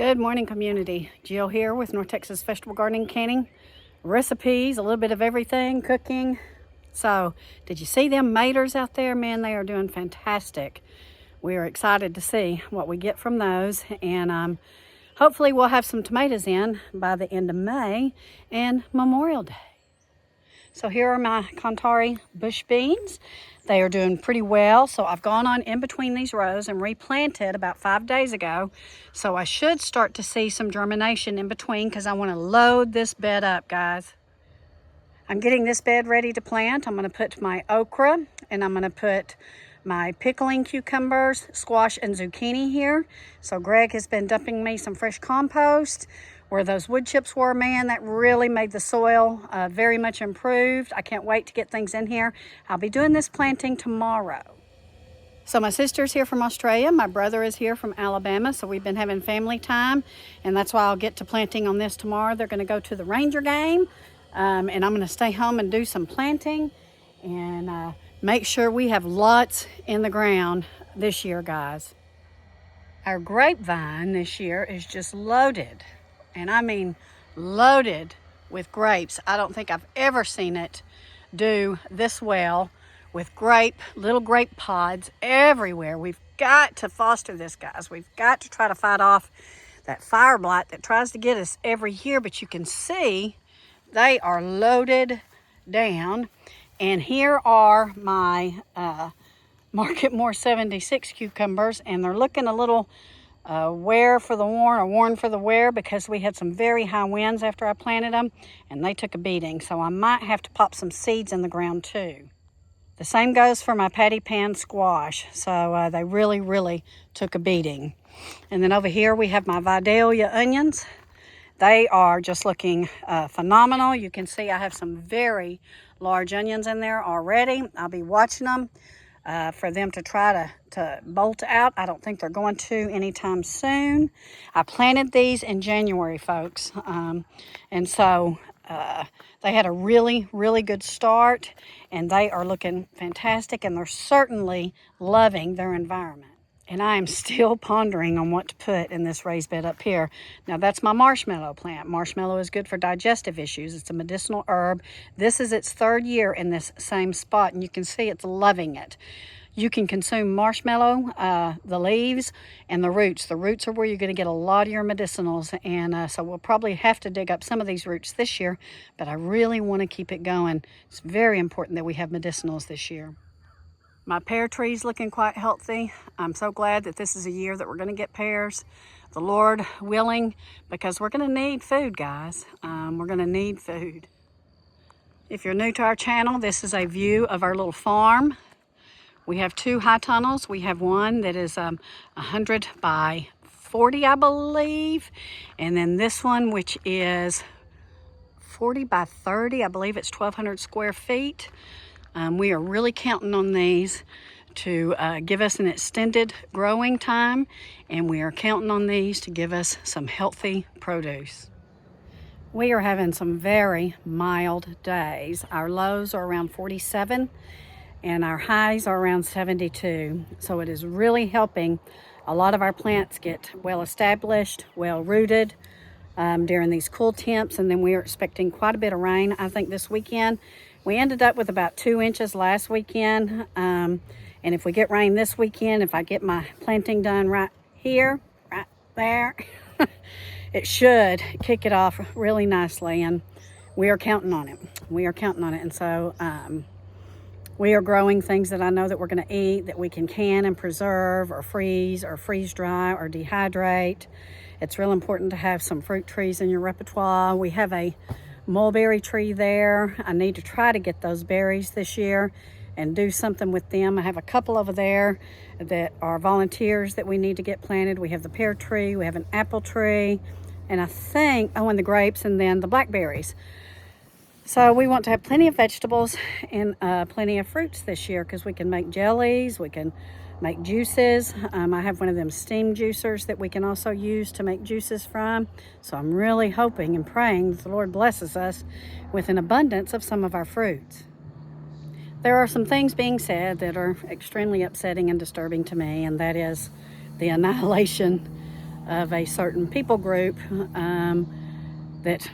Good morning, community. Jill here with North Texas Vegetable Gardening Canning. Recipes, a little bit of everything, cooking. So, did you see them maters out there? Man, they are doing fantastic. We are excited to see what we get from those. And hopefully we'll have some tomatoes in by the end of May and Memorial Day. So here are my Contari bush beans. They are doing pretty well. So I've gone on in between these rows and replanted about 5 days ago. So I should start to see some germination in between because I want to load this bed up, guys. I'm getting this bed ready to plant. I'm going to put my okra and I'm going to put my pickling cucumbers, squash, and zucchini here. So Greg has been dumping me some fresh compost. Where those wood chips were, man, that really made the soil very much improved. I can't wait to get things in here. I'll be doing this planting tomorrow. So my sister's here from Australia. My brother is here from Alabama. So we've been having family time. And that's why I'll get to planting on this tomorrow. They're going to go to the Ranger game. And I'm going to stay home and do some planting. And make sure we have lots in the ground this year, guys. Our grapevine this year is just loaded. And I mean loaded with grapes. I don't think I've ever seen it do this well with little grape pods everywhere. We've got to foster this, guys. We've got to try to fight off that fire blight that tries to get us every year. But you can see they are loaded down. And here are my Market More 76 cucumbers. And they're looking a little wear for the worn or worn for the wear because we had some very high winds after I planted them and they took a beating. So I might have to pop some seeds in the ground too. The same goes for my patty pan squash. So they really took a beating. And then over here we have my Vidalia onions. They are just looking phenomenal. You can see I have some very large onions in there already. I'll be watching them for them to try to bolt out. I don't think they're going to anytime soon. I planted these in January, folks. And so they had a really good start and they are looking fantastic and they're certainly loving their environment. And I am still pondering on what to put in this raised bed up here. Now that's my marshmallow plant. Marshmallow is good for digestive issues. It's a medicinal herb. This is its 3rd year in this same spot and you can see it's loving it. You can consume marshmallow, the leaves, and the roots. The roots are where you're going to get a lot of your medicinals. And so we'll probably have to dig up some of these roots this year, but I really want to keep it going. It's very important that we have medicinals this year. My pear tree's looking quite healthy. I'm so glad that this is a year that we're going to get pears, the Lord willing, because we're going to need food, guys. We're going to need food. If you're new to our channel, this is a view of our little farm. We have 2 high tunnels. We have one that is 100 by 40, I believe. And then this one, which is 40 by 30. I believe it's 1,200 square feet. We are really counting on these to give us an extended growing time. And we are counting on these to give us some healthy produce. We are having some very mild days. Our lows are around 47. And our highs are around 72. So it is really helping a lot of our plants get well established, well rooted during these cool temps. And then we are expecting quite a bit of rain, I think, this weekend. We ended up with about 2 inches last weekend. And if we get rain this weekend, if I get my planting done right here, right there, it should kick it off really nicely. And we are counting on it. We are counting on it. And so we are growing things that I know that we're going to eat, that we can and preserve or freeze dry or dehydrate. It's real important to have some fruit trees in your repertoire. We have a mulberry tree there. I need to try to get those berries this year and do something with them. I have a couple over there that are volunteers that we need to get planted. We have the pear tree, we have an apple tree, and I think, and the grapes, and then the blackberries. So we want to have plenty of vegetables and plenty of fruits this year because we can make jellies, we can make juices. I have one of them steam juicers that we can also use to make juices from. So I'm really hoping and praying that the Lord blesses us with an abundance of some of our fruits. There are some things being said that are extremely upsetting and disturbing to me, and that is the Annihilation of a certain people group that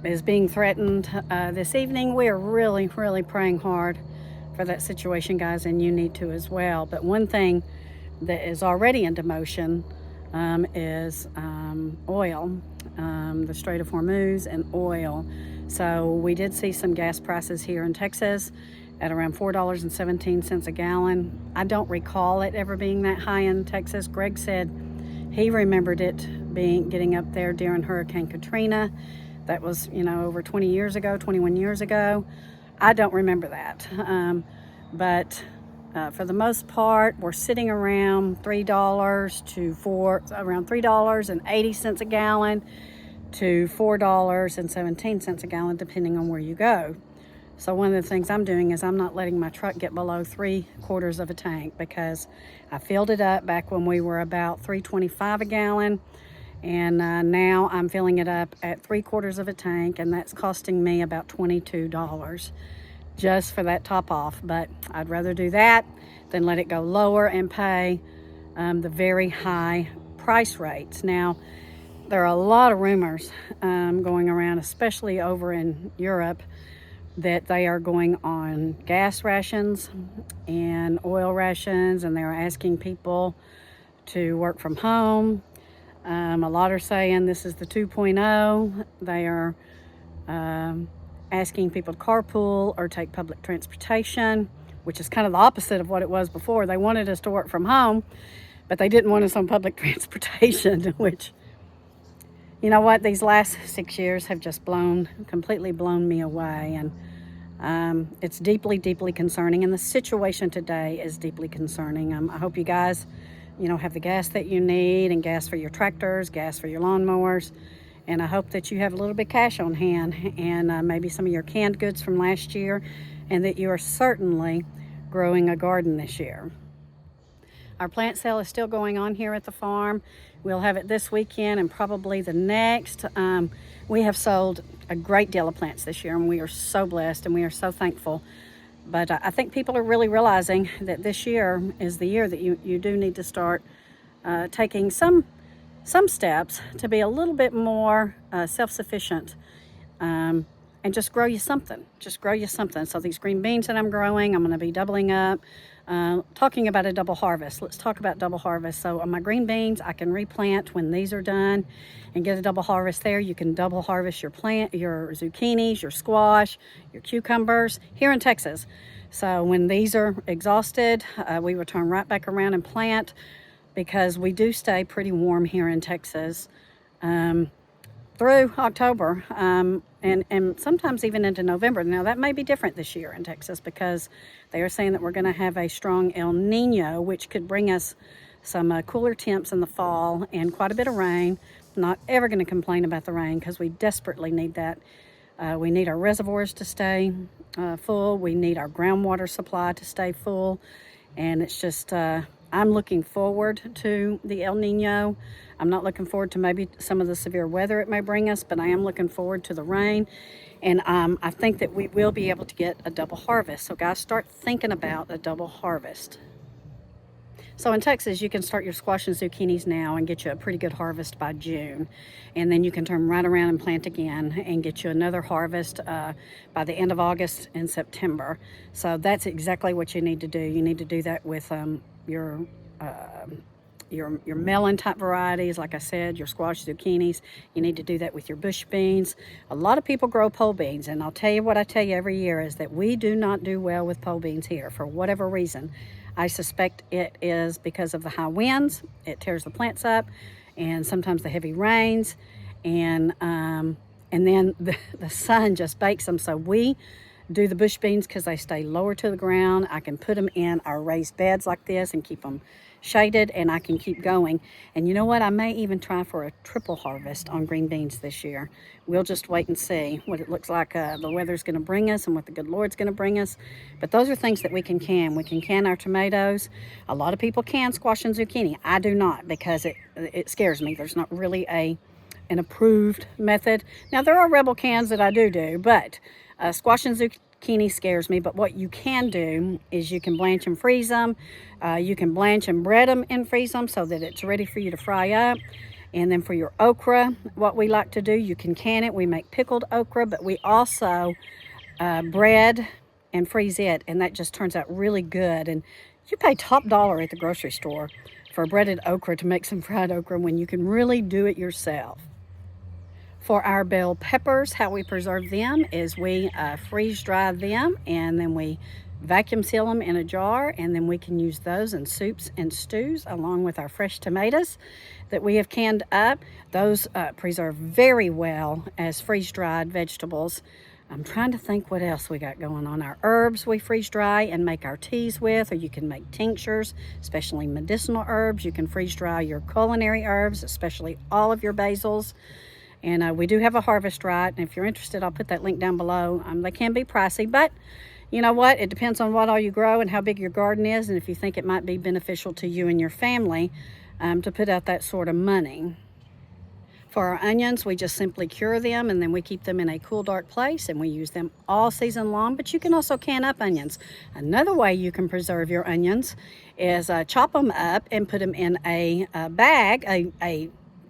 is being threatened this evening. We are really, really praying hard for that situation, guys, and you need to as well. But one thing that is already into motion is oil, the Strait of Hormuz and oil. So we did see some gas prices here in Texas at around $4.17 a gallon. I don't recall it ever being that high in Texas. Greg said he remembered it getting up there during Hurricane Katrina. That was, over 20 years ago, 21 years ago. I don't remember that. But for the most part, we're sitting around around $3.80 a gallon to $4.17 a gallon, depending on where you go. So one of the things I'm doing is I'm not letting my truck get below 3/4 of a tank, because I filled it up back when we were about $3.25 a gallon. And now I'm filling it up at 3/4 of a tank, and that's costing me about $22 just for that top off. But I'd rather do that than let it go lower and pay the very high price rates. Now, there are a lot of rumors going around, especially over in Europe, that they are going on gas rations and oil rations, and they're asking people to work from home. A lot are saying this is the 2.0. They are asking people to carpool or take public transportation, which is kind of the opposite of what it was before. They wanted us to work from home, but they didn't want us on public transportation, which, you know what, these last 6 years have just completely blown me away. And it's deeply, deeply concerning. And the situation today is deeply concerning. I hope you guys, have the gas that you need, and gas for your tractors, gas for your lawnmowers. And I hope that you have a little bit of cash on hand, and maybe some of your canned goods from last year, and that you are certainly growing a garden this year. Our plant sale is still going on here at the farm. We'll have it this weekend and probably the next. We have sold a great deal of plants this year, and we are so blessed and we are so thankful. But I think people are really realizing that this year is the year that you do need to start taking some steps to be a little bit more self-sufficient, and just grow you something. So these green beans that I'm growing, I'm going to be doubling up. Talking about a double harvest. Let's talk about double harvest. So on my green beans, I can replant when these are done and get a double harvest there. You can double harvest your zucchinis, your squash, your cucumbers here in Texas. So when these are exhausted, we return right back around and plant, because we do stay pretty warm here in Texas through October, and sometimes even into November. Now, that may be different this year in Texas, because they are saying that we're going to have a strong El Nino, which could bring us some cooler temps in the fall and quite a bit of rain. Not ever going to complain about the rain, because we desperately need that. We need our reservoirs to stay full. We need our groundwater supply to stay full. And it's just, I'm looking forward to the El Nino. I'm not looking forward to maybe some of the severe weather it may bring us, but I am looking forward to the rain. And I think that we will be able to get a double harvest. So guys, start thinking about a double harvest. So in Texas, you can start your squash and zucchinis now and get you a pretty good harvest by June. And then you can turn right around and plant again and get you another harvest by the end of August and September. So that's exactly what you need to do. You need to do that with your melon type varieties, like I said, your squash, zucchinis. You need to do that with your bush beans. A lot of people grow pole beans, and I'll tell you what I tell you every year is that we do not do well with pole beans here for whatever reason. I suspect it is because of the high winds. It tears the plants up, and sometimes the heavy rains, and then the sun just bakes them. So we do the bush beans because they stay lower to the ground. I can put them in our raised beds like this and keep them shaded, and I can keep going. And you know what? I may even try for a triple harvest on green beans this year. We'll just wait and see what it looks like the weather's going to bring us and what the good Lord's going to bring us. But those are things that we can can. We can can our tomatoes. A lot of people can squash and zucchini. I do not, because it scares me. There's not really an approved method. Now, there are Rebel cans that I do, but squash and zucchini scares me. But what you can do is you can blanch and freeze them. You can blanch and bread them and freeze them so that it's ready for you to fry up. And then for your okra, what we like to do, you can can it. We make pickled okra, but we also bread and freeze it, and that just turns out really good. And you pay top dollar at the grocery store for breaded okra to make some fried okra when you can really do it yourself. For our bell peppers, how we preserve them is we freeze dry them, and then we vacuum seal them in a jar, and then we can use those in soups and stews along with our fresh tomatoes that we have canned up. Those preserve very well as freeze-dried vegetables. I'm trying to think what else we got going on. Our herbs we freeze dry and make our teas with, or you can make tinctures, especially medicinal herbs. You can freeze dry your culinary herbs, especially all of your basils. And we do have a harvest right, and if you're interested, I'll put that link down below. They can be pricey, but you know what? It depends on what all you grow and how big your garden is, and if you think it might be beneficial to you and your family to put out that sort of money. For our onions, we just simply cure them, and then we keep them in a cool, dark place, and we use them all season long. But you can also can up onions. Another way you can preserve your onions is chop them up and put them in a bag,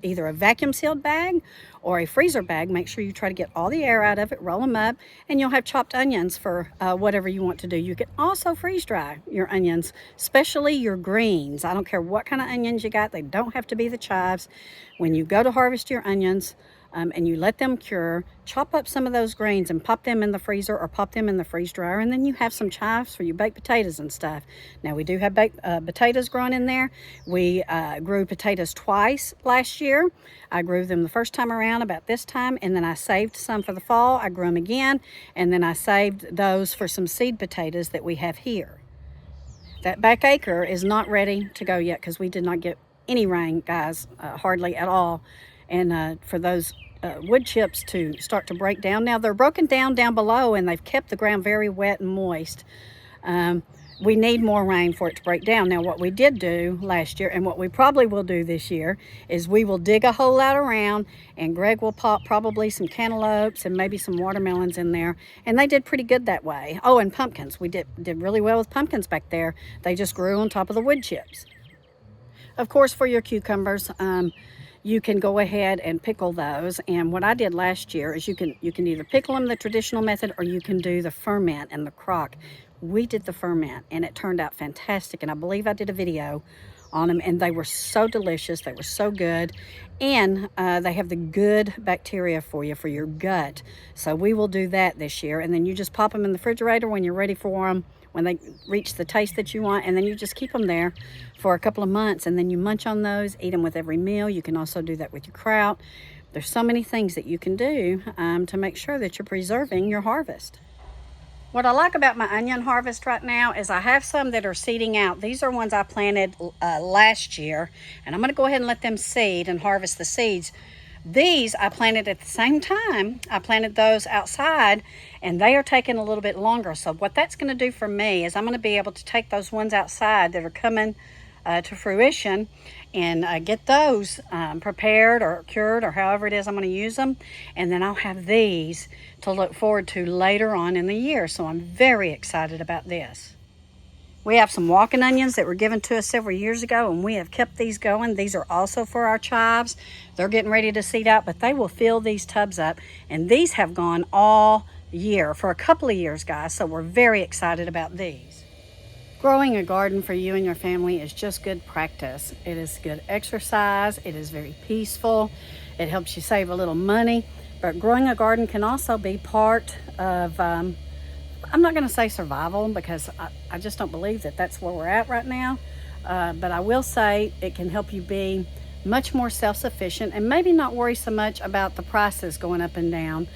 either a vacuum sealed bag or a freezer bag. Make sure you try to get all the air out of it, roll them up, and you'll have chopped onions for whatever you want to do. You can also freeze dry your onions, especially your greens. I don't care what kind of onions you got. They don't have to be the chives. When you go to harvest your onions, and you let them cure, chop up some of those greens and pop them in the freezer or pop them in the freeze dryer, and then you have some chives for your baked potatoes and stuff. Now we do have baked potatoes growing in there. We grew potatoes twice last year. I grew them the first time around about this time, and then I saved some for the fall. I grew them again, and then I saved those for some seed potatoes that we have here. That back acre is not ready to go yet because we did not get any rain, guys, hardly at all. And for those wood chips to start to break down. Now they're broken down below, and they've kept the ground very wet and moist. We need more rain for it to break down. Now what we did do last year, and what we probably will do this year, is we will dig a hole out around, and Greg will pop probably some cantaloupes and maybe some watermelons in there. And they did pretty good that way. Oh, and pumpkins. We did really well with pumpkins back there. They just grew on top of the wood chips. Of course, for your cucumbers, you can go ahead and pickle those. And what I did last year is you can either pickle them the traditional method, or you can do the ferment and the crock. We did the ferment, and it turned out fantastic. And I believe I did a video on them, and they were so delicious. They were so good. And they have the good bacteria for you, for your gut. So we will do that this year. And then you just pop them in the refrigerator when you're ready for them, when they reach the taste that you want, and then you just keep them there for a couple of months, and then you munch on those, eat them with every meal. You can also do that with your kraut. There's so many things that you can do to make sure that you're preserving your harvest. What I like about my onion harvest right now is I have some that are seeding out. These are ones I planted last year, and I'm going to go ahead and let them seed and harvest the seeds. These I planted at the same time. I planted those outside, and they are taking a little bit longer. So what that's going to do for me is I'm going to be able to take those ones outside that are coming to fruition and get those prepared or cured, or however it is I'm going to use them. And then I'll have these to look forward to later on in the year. So I'm very excited about this. We have some walking onions that were given to us several years ago, and we have kept these going. These are also for our chives. They're getting ready to seed out, but they will fill these tubs up. And these have gone all year, for a couple of years, guys. So we're very excited about these. Growing a garden for you and your family is just good practice. It is good exercise. It is very peaceful. It helps you save a little money. But growing a garden can also be part of I'm not going to say survival, because I just don't believe that that's where we're at right now. But I will say it can help you be much more self-sufficient and maybe not worry so much about the prices going up and down.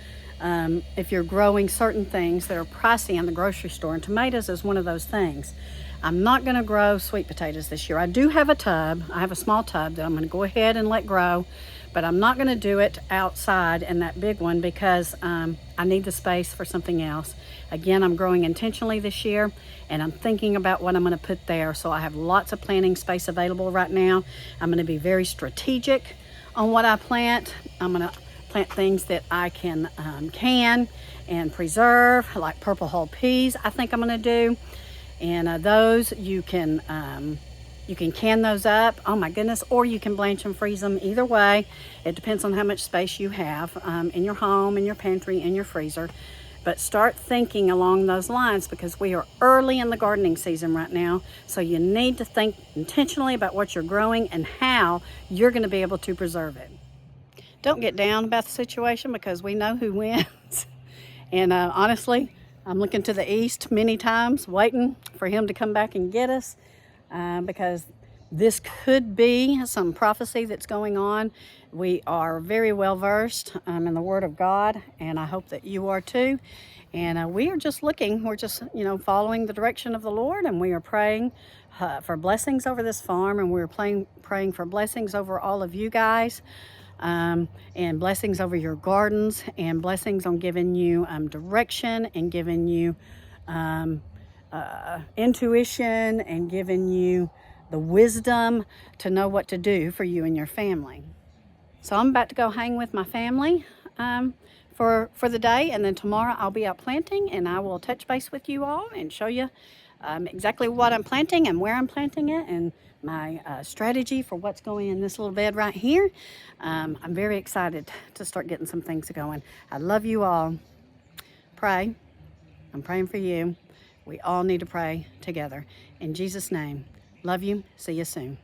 If you're growing certain things that are pricey in the grocery store, and tomatoes is one of those things. I'm not going to grow sweet potatoes this year. I do have a tub. I have a small tub that I'm going to go ahead and let grow, but I'm not going to do it outside in that big one because I need the space for something else. Again, I'm growing intentionally this year, and I'm thinking about what I'm going to put there. So I have lots of planting space available right now. I'm going to be very strategic on what I plant. I'm going to plant things that I can and preserve, like purple hull peas I think I'm going to do. And those you can You can can those up, oh my goodness, or you can blanch and freeze them. Either way, it depends on how much space you have in your home, in your pantry, in your freezer. But start thinking along those lines, because we are early in the gardening season right now. So you need to think intentionally about what you're growing and how you're going to be able to preserve it. Don't get down about the situation, because we know who wins. And honestly, I'm looking to the east many times, waiting for him to come back and get us, because this could be some prophecy that's going on. We are very well versed in the Word of God, and I hope that you are too. And we are just looking, we're just, following the direction of the Lord, and we are praying for blessings over this farm, and we're praying for blessings over all of you guys. And blessings over your gardens, and blessings on giving you direction, and giving you intuition, and giving you the wisdom to know what to do for you and your family. So I'm about to go hang with my family for the day, and then tomorrow I'll be out planting, and I will touch base with you all and show you exactly what I'm planting and where I'm planting it, and my strategy for what's going in this little bed right here. I'm very excited to start getting some things going. I love you all. Pray. I'm praying for you. We all need to pray together. In Jesus' name, love you. See you soon.